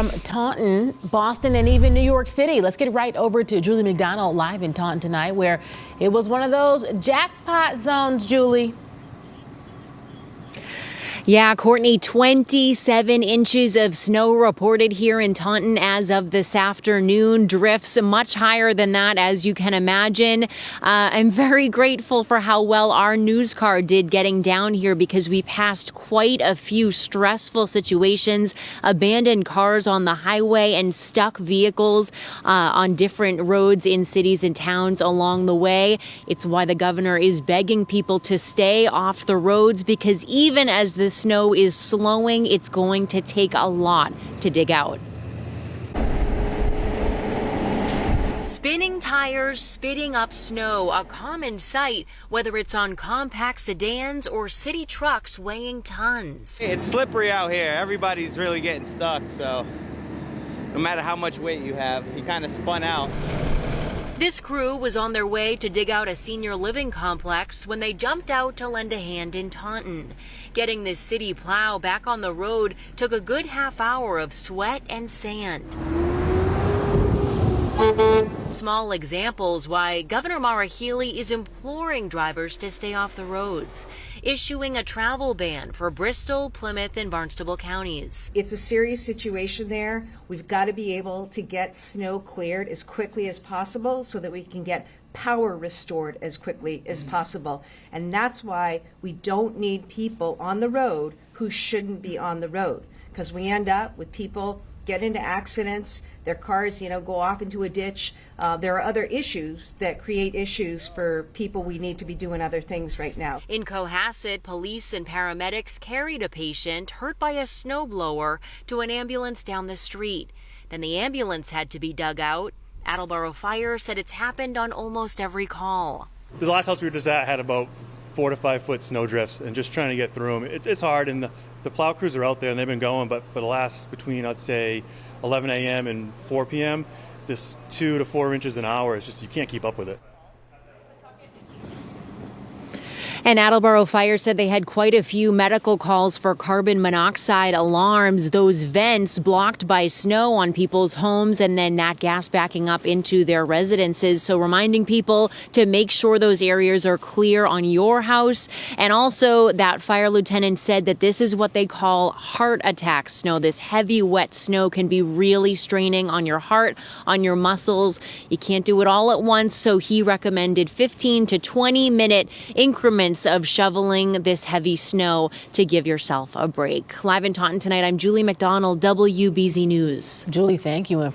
from Taunton, Boston, and even New York City. Let's get right over to Juli McDonald live in Taunton tonight, where it was one of those jackpot zones, Juli. Yeah, Courtney, 27 inches of snow reported here in Taunton as of this afternoon. Drifts much higher than that, as you can imagine. I'm very grateful for how well our news car did getting down here, because we passed quite a few stressful situations, abandoned cars on the highway and stuck vehicles on different roads in cities and towns along the way. It's why the governor is begging people to stay off the roads, because even as the snow is slowing, it's going to take a lot to dig out. Spinning tires, spitting up snow, a common sight, whether it's on compact sedans or city trucks weighing tons. It's slippery out here. Everybody's really getting stuck, so no matter how much weight you have, you kind of spun out. This crew was on their way to dig out a senior living complex when they jumped out to lend a hand in Taunton. Getting this city plow back on the road took a good half hour of sweat and sand. Small examples why Governor Maura Healey is imploring drivers to stay off the roads, issuing a travel ban for Bristol, Plymouth, and Barnstable counties. It's a serious situation there. We've got to be able to get snow cleared as quickly as possible so that we can get power restored as quickly as possible. And that's why we don't need people on the road who shouldn't be on the road, because we end up with people get into accidents, their cars, go off into a ditch. There are other issues that create issues for people. We need to be doing other things right now. In Cohasset, police and paramedics carried a patient hurt by a snowblower to an ambulance down the street. Then the ambulance had to be dug out. Attleboro Fire said it's happened on almost every call. The last house we were just at had about 4 to 5 foot snow drifts, and just trying to get through them. It's hard, and the plow crews are out there and they've been going, but for the last between, I'd say, 11 a.m. and 4 p.m., this 2 to 4 inches an hour is just, you can't keep up with it. And Attleboro Fire said they had quite a few medical calls for carbon monoxide alarms, those vents blocked by snow on people's homes and then nat gas backing up into their residences. So reminding people to make sure those areas are clear on your house. And also that fire lieutenant said that this is what they call heart attack snow. This heavy, wet snow can be really straining on your heart, on your muscles. You can't do it all at once. So he recommended 15 to 20 minute increments of shoveling this heavy snow to give yourself a break. Live in Taunton tonight, I'm Juli McDonald, WBZ News. Juli, thank you.